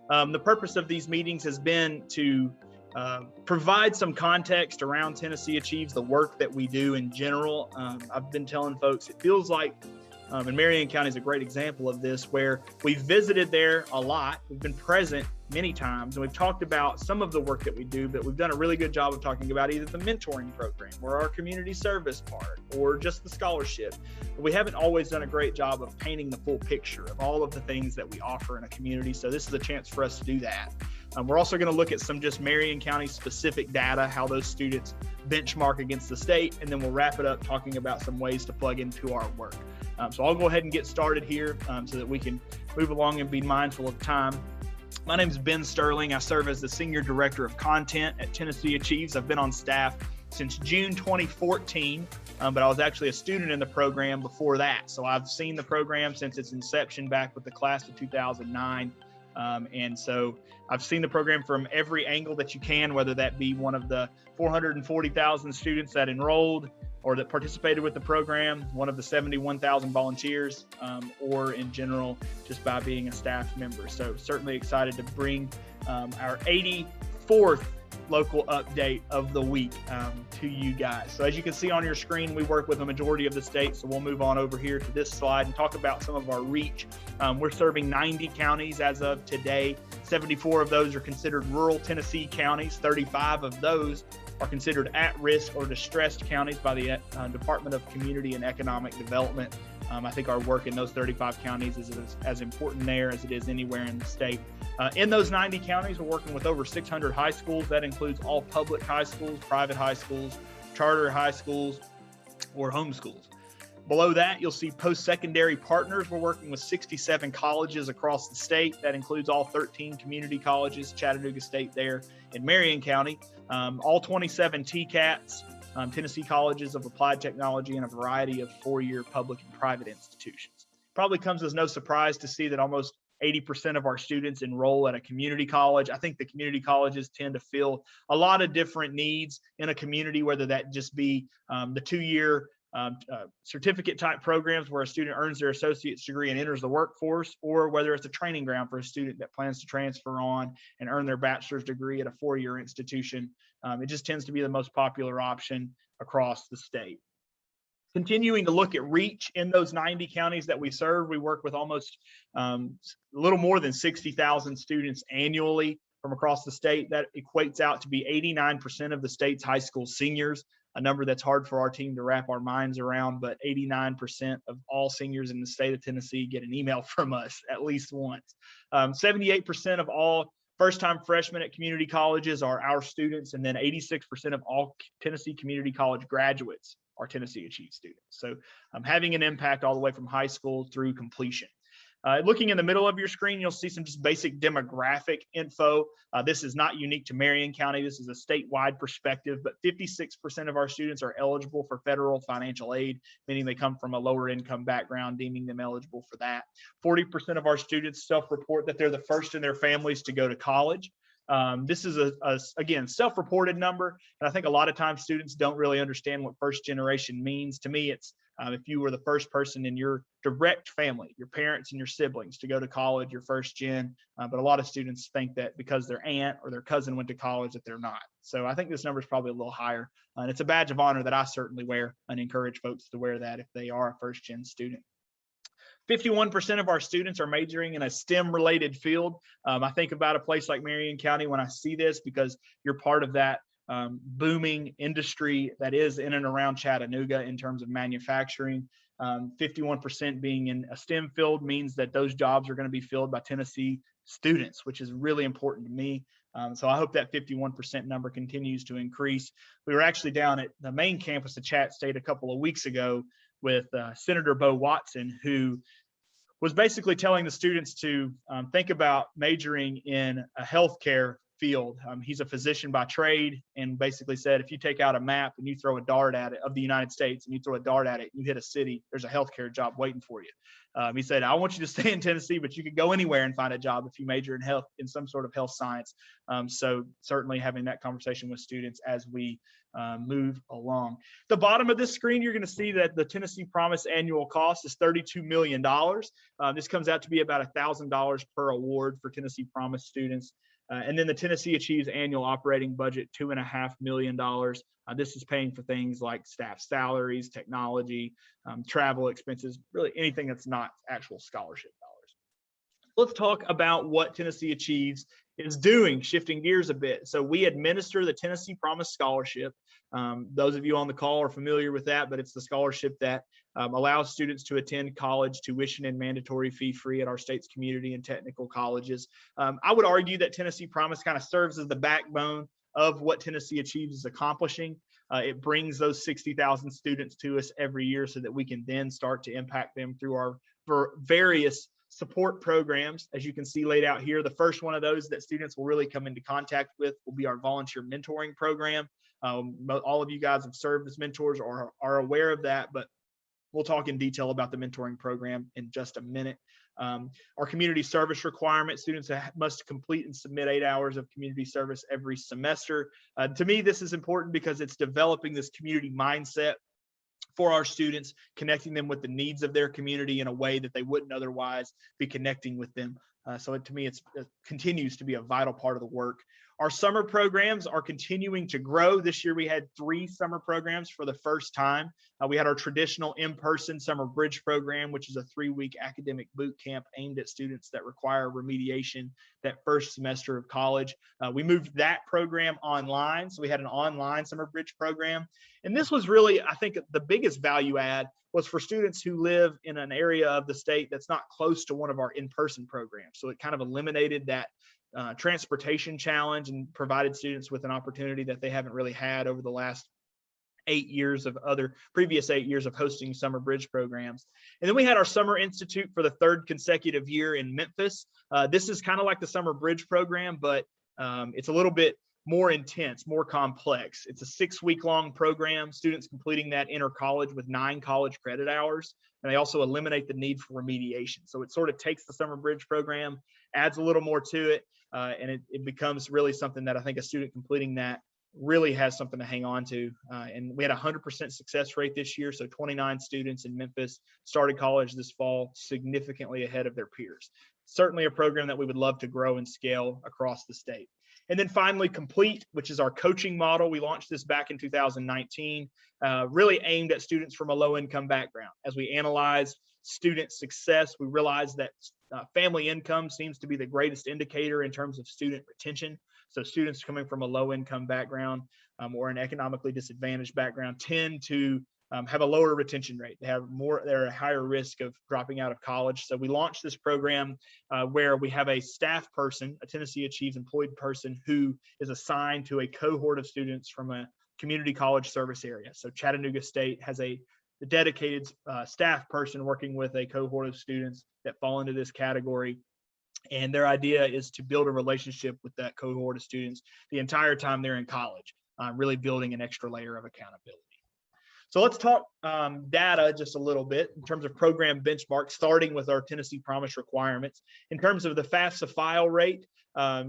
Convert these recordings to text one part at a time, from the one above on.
The purpose of these meetings has been to provide some context around Tennessee Achieves, the work that we do in general. I've been telling folks, it feels like, and Marion County is a great example of this, where we've visited there a lot. We've been present many times, and we've talked about some of the work that we do, but we've done a really good job of talking about either the mentoring program or our community service part or just the scholarship. But we haven't always done a great job of painting the full picture of all of the things that we offer in a community. So this is a chance for us to do that. We're also going to look at some just Marion County specific data, how those students benchmark against the state, and then we'll wrap it up talking about some ways to plug into our work. So I'll go ahead and get started here so that we can move along and be mindful of time. My name is Ben Sterling. I serve as the Senior Director of Content at Tennessee Achieves. I've been on staff since June 2014, but I was actually a student in the program before that. So I've seen the program since its inception back with the class of 2009. And so I've seen the program from every angle that you can, whether that be one of the 440,000 students that enrolled or that participated with the program, one of the 71,000 volunteers, or in general, just by being a staff member. So certainly excited to bring our 84th local update of the week to you guys. So as you can see on your screen, we work with a majority of the state. So we'll move on over here to this slide and talk about some of our reach. We're serving 90 counties as of today. 74 of those are considered rural Tennessee counties. 35 of those are considered at-risk or distressed counties by the Department of Community and Economic Development. I think our work in those 35 counties is as important there as it is anywhere in the state. In those 90 counties, we're working with over 600 high schools. That includes all public high schools, private high schools, charter high schools, or home schools. Below that, you'll see post-secondary partners. We're working with 67 colleges across the state. That includes all 13 community colleges, Chattanooga State there in Marion County, all 27 TCATs, Tennessee Colleges of Applied Technology, and a variety of four-year public and private institutions. Probably comes as no surprise to see that almost 80% of our students enroll at a community college. I think the community colleges tend to fill a lot of different needs in a community, whether that just be the two-year certificate type programs where a student earns their associate's degree and enters the workforce, or whether it's a training ground for a student that plans to transfer on and earn their bachelor's degree at a four-year institution. It just tends to be the most popular option across the state. Continuing to look at reach in those 90 counties that we serve, we work with almost a little more than 60,000 students annually from across the state. That equates out to be 89% of the state's high school seniors, a number that's hard for our team to wrap our minds around, but 89% of all seniors in the state of Tennessee get an email from us at least once. 78% of all first-time freshmen at community colleges are our students, and then 86% of all Tennessee community college graduates are Tennessee Achieves students. So having an impact all the way from high school through completion. Looking in the middle of your screen, you'll see some just basic demographic info. This is not unique to Marion County. This is a statewide perspective, but 56% of our students are eligible for federal financial aid, meaning they come from a lower income background, deeming them eligible for that. 40% of our students self-report that they're the first in their families to go to college. This is again, self-reported number. And I think a lot of times students don't really understand what first generation means. To me, it's if you were the first person in your direct family, your parents and your siblings to go to college, you're first gen. But a lot of students think that because their aunt or their cousin went to college that they're not. So I think this number is probably a little higher. And it's a badge of honor that I certainly wear and encourage folks to wear that if they are a first gen student. 51% of our students are majoring in a STEM related field. I think about a place like Marion County when I see this, because you're part of that booming industry that is in and around Chattanooga in terms of manufacturing. 51% being in a STEM field means that those jobs are going to be filled by Tennessee students, which is really important to me. So I hope that 51% number continues to increase. We were actually down at the main campus of Chat State a couple of weeks ago with Senator Bo Watson, who was basically telling the students to think about majoring in a healthcare field. He's a physician by trade, and basically said, if you take out a map and you throw a dart at it of the United States and you throw a dart at it, and you hit a city, there's a healthcare job waiting for you. He said, I want you to stay in Tennessee, but you could go anywhere and find a job if you major in health, in some sort of health science. So certainly having that conversation with students as we move along. The bottom of this screen, you're going to see that the Tennessee Promise annual cost is $32 million. This comes out to be about $1,000 per award for Tennessee Promise students. And then the Tennessee Achieves annual operating budget, $2.5 million. This is paying for things like staff salaries, technology, travel expenses, really anything that's not actual scholarship dollars. Let's talk about what Tennessee Achieves is doing, shifting gears a bit. So we administer the Tennessee Promise Scholarship. Those of you on the call are familiar with that, but it's the scholarship that allows students to attend college tuition and mandatory fee-free at our state's community and technical colleges. I would argue that Tennessee Promise kind of serves as the backbone of what Tennessee Achieves is accomplishing. It brings those 60,000 students to us every year so that we can then start to impact them through our various support programs. As you can see laid out here, the first one of those that students will really come into contact with will be our volunteer mentoring program. All of you guys have served as mentors or are aware of that, but we'll talk in detail about the mentoring program in just a minute. Our community service requirement, students must complete and submit 8 hours of community service every semester. To me, this is important because it's developing this community mindset for our students, connecting them with the needs of their community in a way that they wouldn't otherwise be connecting with them. So to me, it continues to be a vital part of the work. Our summer programs are continuing to grow. This year, we had 3 summer programs for the first time. We had our traditional in-person summer bridge program, which is a 3-week academic boot camp aimed at students that require remediation that first semester of college. We moved that program online. So we had an online summer bridge program. And this was really, I think, the biggest value add was for students who live in an area of the state that's not close to one of our in-person programs. So it kind of eliminated that transportation challenge and provided students with an opportunity that they haven't really had over the last previous 8 years of hosting summer bridge programs. And then we had our Summer Institute for the 3rd consecutive year in Memphis. This is kind of like the summer bridge program, but it's a little bit more intense, more complex. It's a 6-week-long program, students completing that enter college with 9 college credit hours. And they also eliminate the need for remediation. So it sort of takes the summer bridge program, adds a little more to it, and it becomes really something that I think a student completing that really has something to hang on to. And we had a 100% success rate this year. So 29 students in Memphis started college this fall, significantly ahead of their peers. Certainly a program that we would love to grow and scale across the state. And then finally, Complete, which is our coaching model. We launched this back in 2019, really aimed at students from a low-income background. As we analyze student success, we realized that family income seems to be the greatest indicator in terms of student retention. So students coming from a low-income background or an economically disadvantaged background tend to have a lower retention rate. They're at higher risk of dropping out of college. So we launched this program where we have a staff person, a Tennessee Achieves employed person who is assigned to a cohort of students from a community college service area. So Chattanooga State has a dedicated staff person working with a cohort of students that fall into this category. And their idea is to build a relationship with that cohort of students the entire time they're in college, really building an extra layer of accountability. So let's talk data just a little bit in terms of program benchmarks, starting with our Tennessee Promise requirements. In terms of the FAFSA file rate,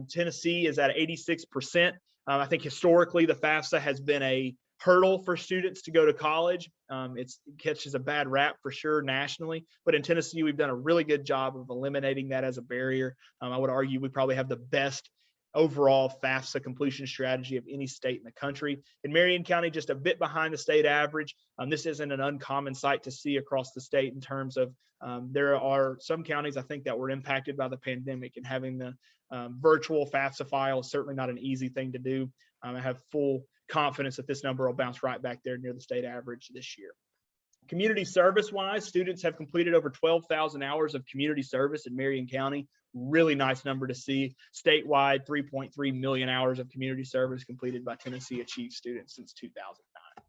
Tennessee is at 86%. I think historically the FAFSA has been a hurdle for students to go to college. It catches a bad rap for sure nationally, but in Tennessee, we've done a really good job of eliminating that as a barrier. I would argue we probably have the best overall FAFSA completion strategy of any state in the country. In Marion County, just a bit behind the state average. This isn't an uncommon sight to see across the state in terms of there are some counties I think that were impacted by the pandemic, and having the virtual FAFSA file is certainly not an easy thing to do. I have full confidence that this number will bounce right back there near the state average this year. Community service wise, students have completed over 12,000 hours of community service in Marion County. Really nice number to see. Statewide, 3.3 million hours of community service completed by Tennessee Achieves students since 2009.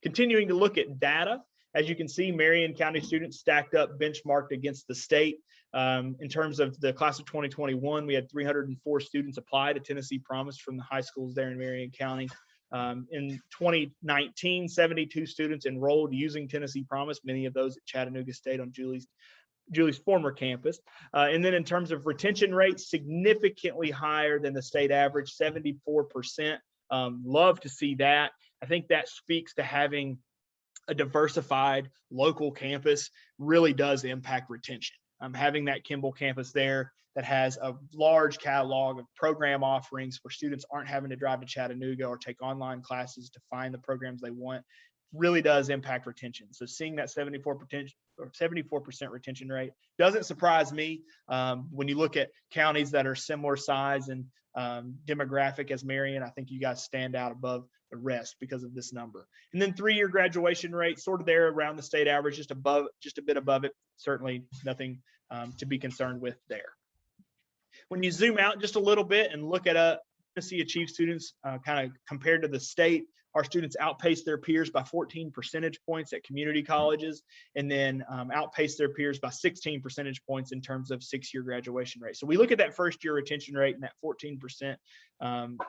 Continuing to look at data, as you can see, Marion County students stacked up benchmarked against the state. In terms of the class of 2021, we had 304 students apply to Tennessee Promise from the high schools there in Marion County. In 2019, 72 students enrolled using Tennessee Promise, many of those at Chattanooga State on Julie's former campus. And then in terms of retention rates, significantly higher than the state average, 74%. Love to see that. I think that speaks to having a diversified local campus really does impact retention. Having that Kimball campus there that has a large catalog of program offerings where students aren't having to drive to Chattanooga or take online classes to find the programs they want really does impact retention. So seeing that 74% retention rate doesn't surprise me. When you look at counties that are similar size and demographic as Marion, I think you guys stand out above the rest because of this number. And then 3-year graduation rate, sort of there around the state average, just a bit above it. Certainly nothing to be concerned with there. When you zoom out just a little bit and look at Tennessee Achieve students kind of compared to the state, our students outpace their peers by 14 percentage points at community colleges, and then outpace their peers by 16 percentage points in terms of 6-year graduation rate. So we look at that first-year retention rate and that 14%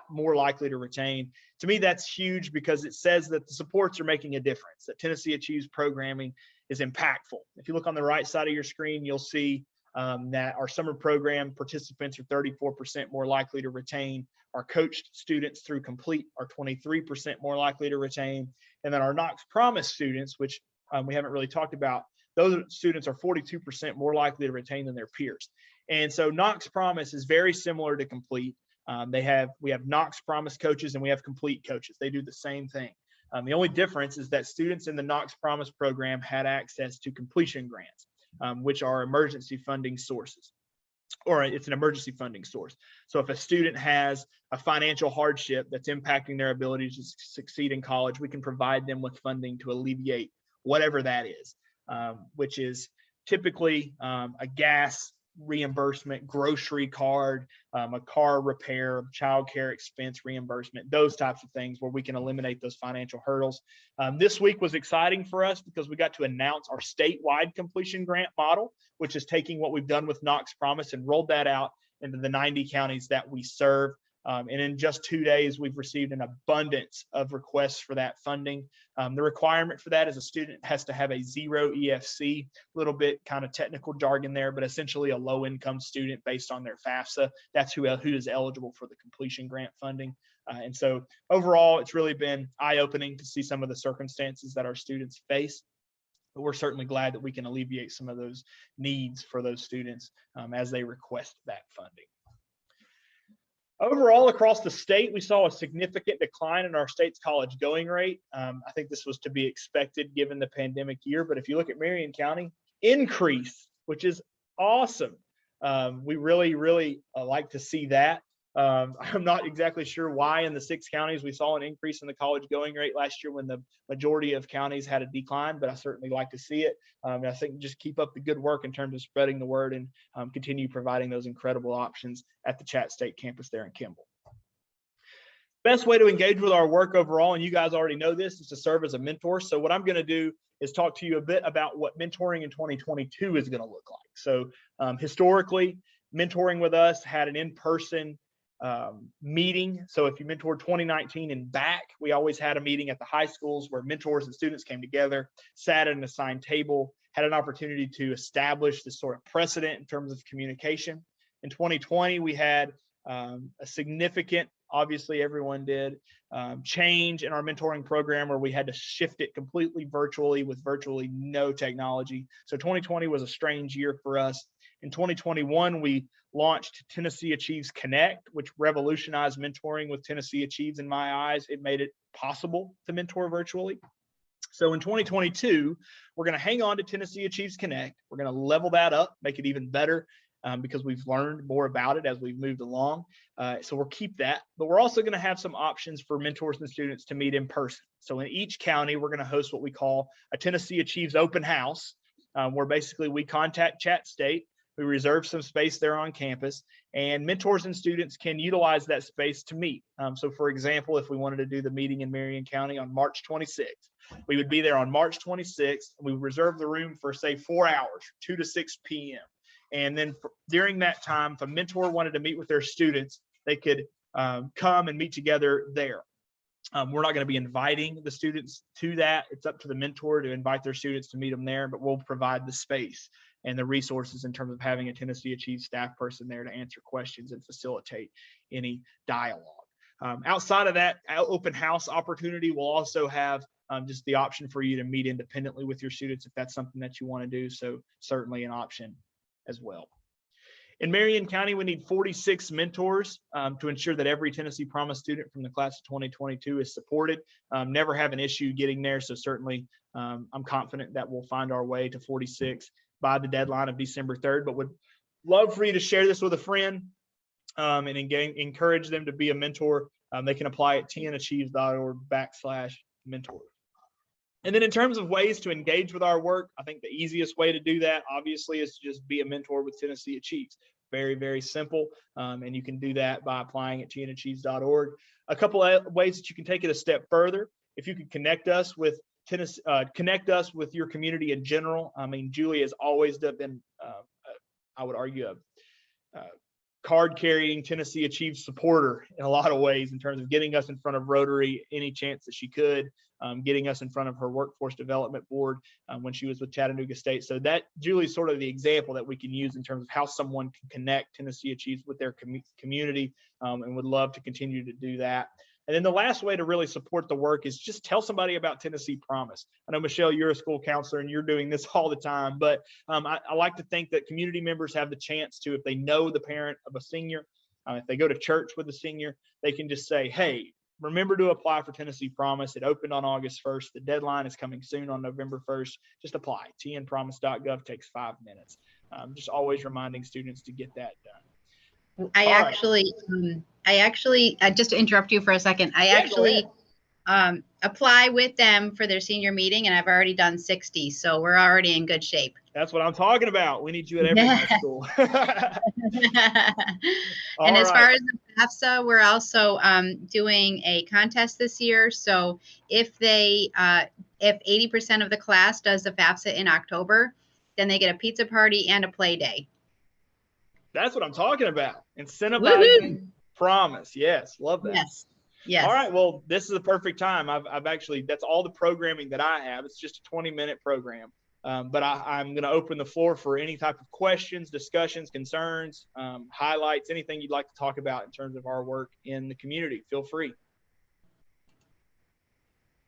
more likely to retain. To me, that's huge because it says that the supports are making a difference, that Tennessee Achieves programming is impactful. If you look on the right side of your screen, you'll see that our summer program participants are 34% more likely to retain. Our coached students through complete are 23% more likely to retain. And then our Knox Promise students, which we haven't really talked about, those students are 42% more likely to retain than their peers. And so Knox Promise is very similar to complete. We have Knox Promise coaches and we have complete coaches. They do the same thing. The only difference is that students in the Knox Promise program had access to completion grants, which are emergency funding sources, or it's an emergency funding source. So if a student has a financial hardship that's impacting their ability to succeed in college, we can provide them with funding to alleviate whatever that is, which is typically a gas reimbursement, grocery card, a car repair, childcare expense reimbursement, those types of things where we can eliminate those financial hurdles. This week was exciting for us because we got to announce our statewide completion grant model, which is taking what we've done with Knox Promise and rolled that out into the 90 counties that we serve. And in just 2 days, we've received an abundance of requests for that funding. The requirement for that is a student has to have a 0 EFC, a little bit kind of technical jargon there, but essentially a low-income student based on their FAFSA. That's who is eligible for the completion grant funding. And so overall, it's really been eye-opening to see some of the circumstances that our students face. But we're certainly glad that we can alleviate some of those needs for those students as they request that funding. Overall, across the state, we saw a significant decline in our state's college going rate. I think this was to be expected given the pandemic year, but if you look at Marion County, increase, which is awesome. We really like to see that. I'm not exactly sure why in the 6 counties we saw an increase in the college going rate last year when the majority of counties had a decline, but I certainly like to see it. And I think just keep up the good work in terms of spreading the word and continue providing those incredible options at the Chat State campus there in Kimball. Best way to engage with our work overall, and you guys already know this, is to serve as a mentor. So what I'm going to do is talk to you a bit about what mentoring in 2022 is going to look like. So historically, mentoring with us had an in-person meeting. So if you mentored 2019 and back, we always had a meeting at the high schools where mentors and students came together, sat at an assigned table, had an opportunity to establish this sort of precedent in terms of communication. In 2020, we had a significant, obviously everyone did, change in our mentoring program where we had to shift it completely virtually with virtually no technology. So 2020 was a strange year for us. In 2021, we launched Tennessee Achieves Connect, which revolutionized mentoring with Tennessee Achieves in my eyes. It made it possible to mentor virtually. So in 2022, we're going to hang on to Tennessee Achieves Connect. We're going to level that up, make it even better because we've learned more about it as we've moved along. So we'll keep that, but we're also going to have some options for mentors and students to meet in person. So in each county, we're going to host what we call a Tennessee Achieves open house, where basically we contact Chat State. We reserve some space there on campus, and mentors and students can utilize that space to meet. So for example, if we wanted to do the meeting in Marion County on March 26th, we would be there on March 26th, and we reserve the room for say 4 hours, 2 to 6 p.m. And then during that time, if a mentor wanted to meet with their students, they could come and meet together there. We're not going to be inviting the students to that. It's up to the mentor to invite their students to meet them there, but we'll provide the space and the resources in terms of having a Tennessee Achieves staff person there to answer questions and facilitate any dialogue. Outside of that open house opportunity, we'll also have just the option for you to meet independently with your students if that's something that you want to do. So certainly an option as well. In Marion County, we need 46 mentors to ensure that every Tennessee Promise student from the class of 2022 is supported. Never have an issue getting there. So certainly I'm confident that we'll find our way to 46 by the deadline of December 3rd, but would love for you to share this with a friend and encourage them to be a mentor. They can apply at tnAchieves.org/mentor. And then in terms of ways to engage with our work, I think the easiest way to do that, obviously, is to just be a mentor with Tennessee Achieves. Very, very simple. And you can do that by applying at tnAchieves.org. A couple of ways that you can take it a step further. If you could connect us with your community in general. I mean, Julie has always been, I would argue, a card-carrying Tennessee Achieves supporter in a lot of ways in terms of getting us in front of Rotary any chance that she could, getting us in front of her workforce development board when she was with Chattanooga State. So that Julie's sort of the example that we can use in terms of how someone can connect Tennessee Achieves with their community, and would love to continue to do that. And then the last way to really support the work is just tell somebody about Tennessee Promise. I know, Michelle, you're a school counselor and you're doing this all the time, but I like to think that community members have the chance to, if they know the parent of a senior, if they go to church with a senior, they can just say, hey, remember to apply for Tennessee Promise. It opened on August 1st. The deadline is coming soon on November 1st. Just apply. tnpromise.gov takes 5 minutes. Just always reminding students to get that done. I just to interrupt you for a second. I actually apply with them for their senior meeting, and I've already done 60. So we're already in good shape. That's what I'm talking about. We need you at every high school. And as far as the FAFSA, we're also doing a contest this year. So if 80% of the class does the FAFSA in October, then they get a pizza party and a play day. That's what I'm talking about. Incentivizing Promise. Yes. Love that. Yes. Yes. All right. Well, this is a perfect time. I've actually, that's all the programming that I have. It's just a 20-minute program. But I'm going to open the floor for any type of questions, discussions, concerns, highlights, anything you'd like to talk about in terms of our work in the community. Feel free.